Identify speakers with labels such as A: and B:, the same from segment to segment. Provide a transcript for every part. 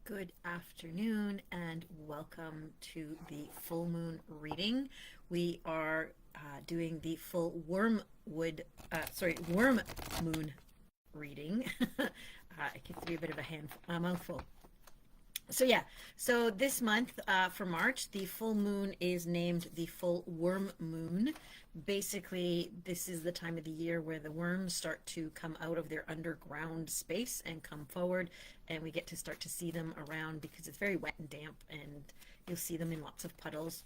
A: Good afternoon and welcome to the full moon reading. We are doing the full worm moon reading. It gets to be a bit of a mouthful. So this month for March, the full moon is named the full worm moon. Basically, this is the time of the year where the worms start to come out of their underground space and come forward, and we get to start to see them around because it's very wet and damp, and you'll see them in lots of puddles.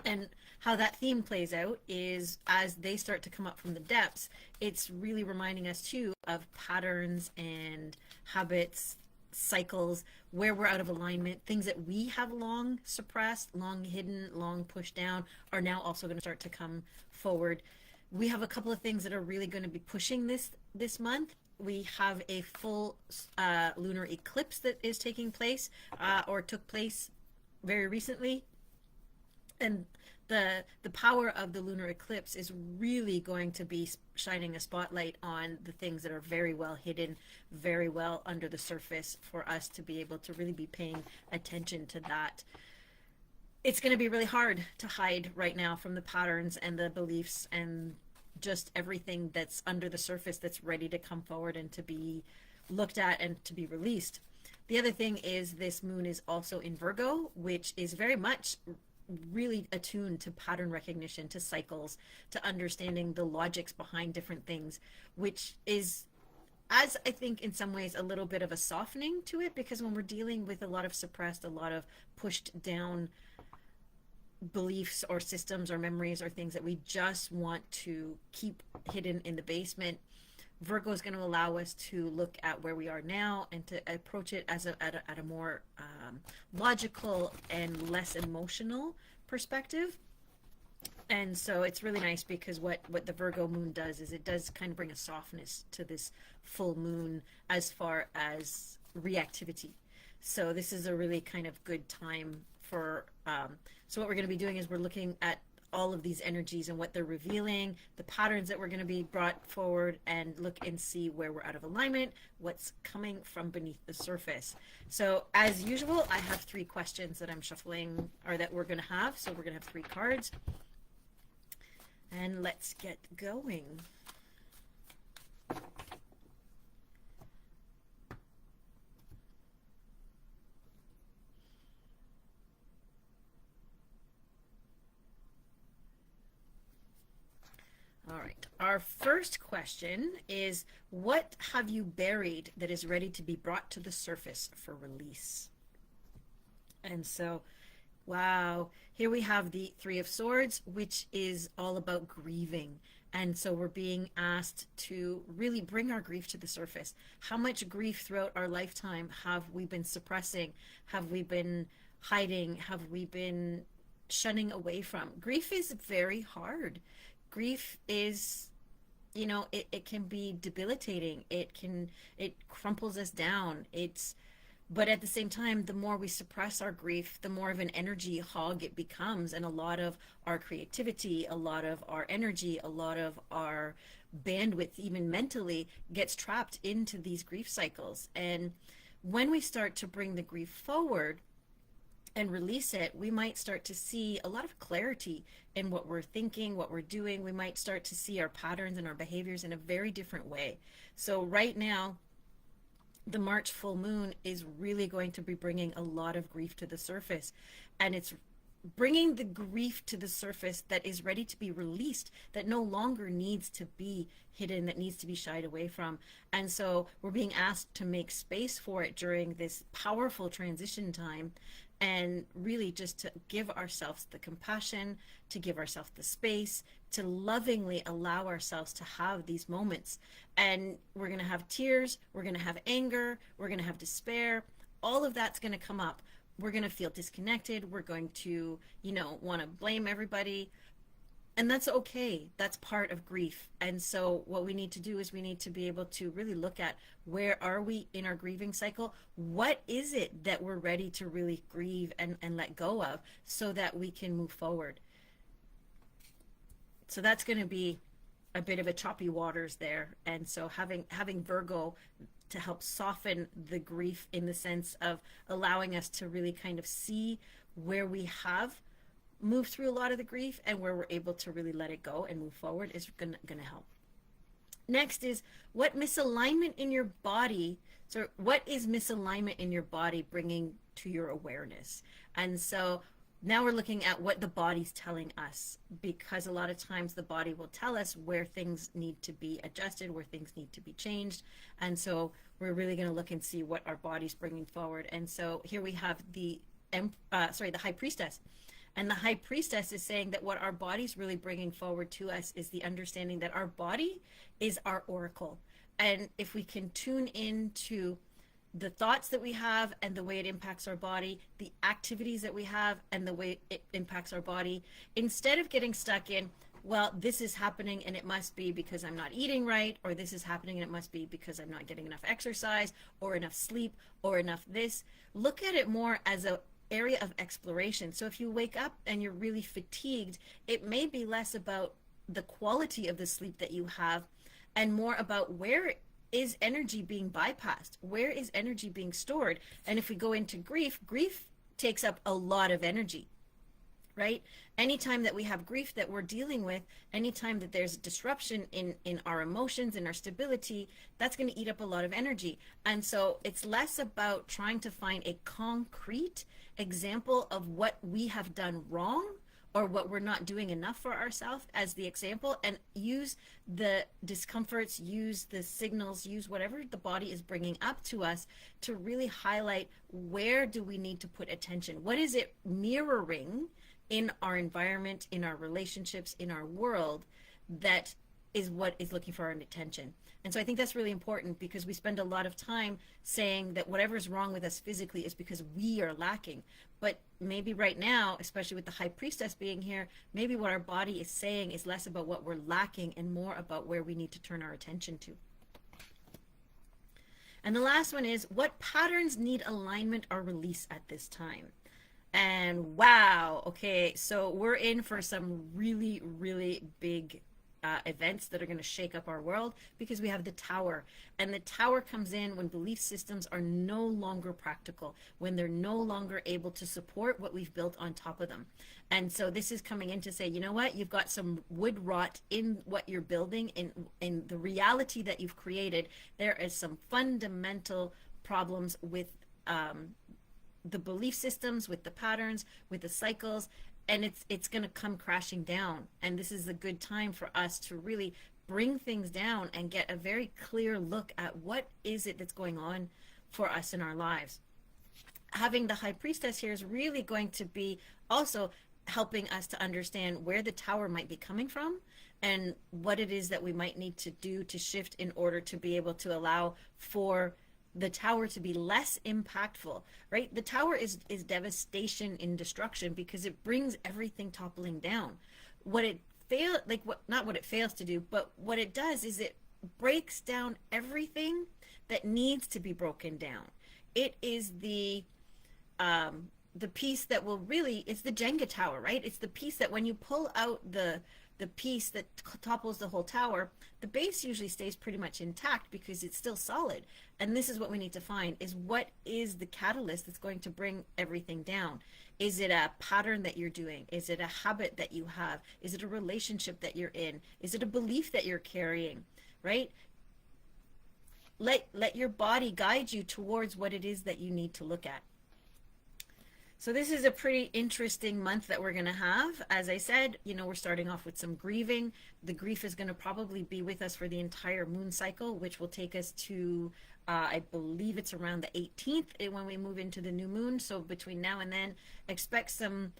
A: And how that theme plays out is as they start to come up from the depths, it's really reminding us too of patterns and habits, cycles where we're out of alignment. Things that we have long suppressed, long hidden, long pushed down are now also going to start to come forward. We have a couple of things that are really going to be pushing this month. We have a full lunar eclipse that is taking place or took place very recently, and the power of the lunar eclipse is really going to be shining a spotlight on the things that are very well hidden, very well under the surface, for us to be able to really be paying attention to that. It's going to be really hard to hide right now from the patterns and the beliefs and just everything that's under the surface that's ready to come forward and to be looked at and to be released. The other thing is this moon is also in Virgo, which is very much really attuned to pattern recognition, to cycles, to understanding the logics behind different things, which is, as I think in some ways, a little bit of a softening to it, because when we're dealing with a lot of suppressed, a lot of pushed down beliefs or systems or memories or things that we just want to keep hidden in the basement, Virgo is going to allow us to look at where we are now and to approach it as at a more logical and less emotional perspective. And so it's really nice because what the Virgo moon does is it does kind of bring a softness to this full moon as far as reactivity. So this is a really kind of good time for, so what we're going to be doing is we're looking at all of these energies and what they're revealing, the patterns that we're going to be brought forward, and look and see where we're out of alignment, what's coming from beneath the surface. So as usual, I have 3 questions that I'm shuffling, or that we're going to have. So we're going to have 3 cards, and let's get going. All right, our first question is, what have you buried that is ready to be brought to the surface for release? And so, wow, here we have the 3 of Swords, which is all about grieving. And so we're being asked to really bring our grief to the surface. How much grief throughout our lifetime have we been suppressing? Have we been hiding? Have we been shunning away from? Grief is very hard. Grief is, it can be debilitating. It crumples us down. But at the same time, the more we suppress our grief, the more of an energy hog it becomes. And a lot of our creativity, a lot of our energy, a lot of our bandwidth, even mentally, gets trapped into these grief cycles. And when we start to bring the grief forward and release it, we might start to see a lot of clarity in what we're thinking, what we're doing. We might start to see our patterns and our behaviors in a very different way. So right now, the March full moon is really going to be bringing a lot of grief to the surface, and it's bringing the grief to the surface that is ready to be released, that no longer needs to be hidden, that needs to be shied away from. And so we're being asked to make space for it during this powerful transition time, and really just to give ourselves the compassion, to give ourselves the space, to lovingly allow ourselves to have these moments. And we're going to have tears, we're going to have anger, we're going to have despair. All of that's going to come up. We're going to feel disconnected. We're going to, want to blame everybody. And that's okay. That's part of grief. And so what we need to do is we need to be able to really look at, where are we in our grieving cycle? What is it that we're ready to really grieve and let go of, so that we can move forward? So that's going to be a bit of a choppy waters there. And so having Virgo to help soften the grief in the sense of allowing us to really kind of see where we have moved through a lot of the grief and where we're able to really let it go and move forward is gonna help. Next is what misalignment in your body. So what is misalignment in your body bringing to your awareness? And so now we're looking at what the body's telling us, because a lot of times the body will tell us where things need to be adjusted, where things need to be changed. And so we're really going to look and see what our body's bringing forward. And so here we have the High Priestess. And the High Priestess is saying that what our body's really bringing forward to us is the understanding that our body is our oracle. And if we can tune into the thoughts that we have and the way it impacts our body, the activities that we have and the way it impacts our body, instead of getting stuck in, well, this is happening and it must be because I'm not eating right, or this is happening and it must be because I'm not getting enough exercise or enough sleep or enough this, look at it more as a area of exploration. So if you wake up and you're really fatigued, it may be less about the quality of the sleep that you have and more about where is energy being bypassed, where is energy being stored. And if we go into grief takes up a lot of energy, right? Anytime that we have grief that we're dealing with, anytime that there's a disruption in our emotions, in our stability, that's going to eat up a lot of energy. And so it's less about trying to find a concrete example of what we have done wrong or what we're not doing enough for ourselves as the example, and use the discomforts, use the signals, use whatever the body is bringing up to us to really highlight where do we need to put attention. What is it mirroring in our environment, in our relationships, in our world, that is what is looking for our attention. And so I think that's really important, because we spend a lot of time saying that whatever's wrong with us physically is because we are lacking. But maybe right now, especially with the High Priestess being here, maybe what our body is saying is less about what we're lacking and more about where we need to turn our attention to. And the last one is, what patterns need alignment or release at this time? And wow, okay, so we're in for some really, really big events that are going to shake up our world, because we have the Tower. And the Tower comes in when belief systems are no longer practical, when they're no longer able to support what we've built on top of them. And so this is coming in to say, you know what, you've got some wood rot in what you're building, in the reality that you've created. There is some fundamental problems with the belief systems, with the patterns, with the cycles, and it's going to come crashing down. And this is a good time for us to really bring things down and get a very clear look at what is it that's going on for us in our lives. Having the High Priestess here is really going to be also helping us to understand where the Tower might be coming from and what it is that we might need to do to shift in order to be able to allow for the Tower to be less impactful, right? The Tower is devastation in destruction, because it brings everything toppling down. What it not what it fails to do, but what it does is it breaks down everything that needs to be broken down. It is the piece that will really, it's the Jenga tower, right? It's the piece that when you pull out the piece that topples the whole tower, the base usually stays pretty much intact because it's still solid. And this is what we need to find, is what is the catalyst that's going to bring everything down? Is it a pattern that you're doing? Is it a habit that you have? Is it a relationship that you're in? Is it a belief that you're carrying, right? Let your body guide you towards what it is that you need to look at. So this is a pretty interesting month that we're going to have. As I said, you know, we're starting off with some grieving. The grief is going to probably be with us for the entire moon cycle, which will take us to, I believe it's around the 18th when we move into the new moon. So between now and then, expect some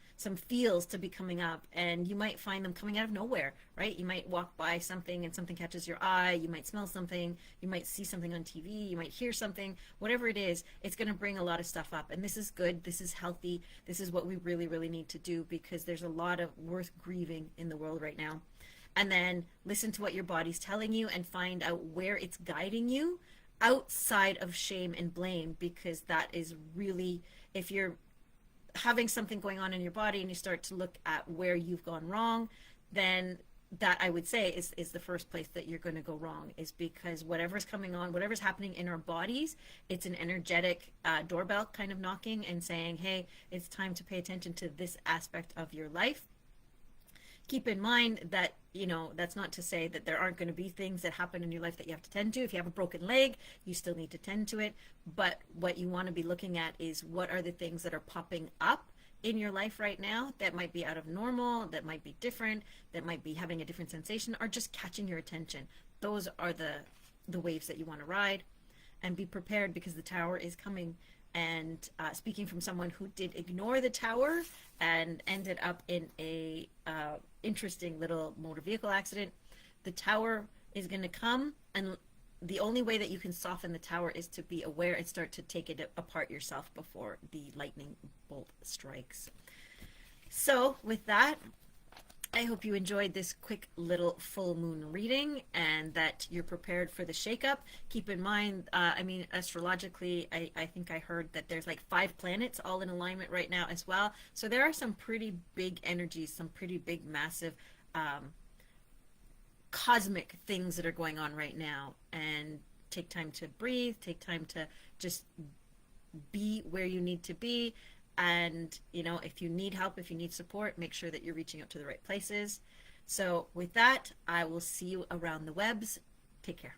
A: feels to be coming up, and you might find them coming out of nowhere, right? You might walk by something and something catches your eye. You might smell something. You might see something on TV. You might hear something. Whatever it is, it's going to bring a lot of stuff up. And this is good. This is healthy. This is what we really, really need to do, because there's a lot of worth grieving in the world right now. And then listen to what your body's telling you and find out where it's guiding you outside of shame and blame, because that is really, if you're having something going on in your body and you start to look at where you've gone wrong, then that I would say is the first place that you're going to go wrong, is because whatever's coming on, whatever's happening in our bodies, it's an energetic doorbell kind of knocking and saying, hey, it's time to pay attention to this aspect of your life. Keep in mind that, you know, that's not to say that there aren't going to be things that happen in your life that you have to tend to. If you have a broken leg, you still need to tend to it. But what you want to be looking at is, what are the things that are popping up in your life right now that might be out of normal, that might be different, that might be having a different sensation, or just catching your attention. Those are the waves that you want to ride. And be prepared, because the tower is coming. And speaking from someone who did ignore the tower and ended up in a interesting little motor vehicle accident, the tower is going to come, and the only way that you can soften the tower is to be aware and start to take it apart yourself before the lightning bolt strikes. So with that, I hope you enjoyed this quick little full moon reading, and that you're prepared for the shakeup. Keep in mind, I mean, astrologically, I think I heard that there's like 5 planets all in alignment right now as well. So there are some pretty big energies, some pretty big, massive, cosmic things that are going on right now. And take time to breathe, take time to just be where you need to be. And, you know, if you need help, if you need support, make sure that you're reaching out to the right places. So with that, I will see you around the webs. Take care.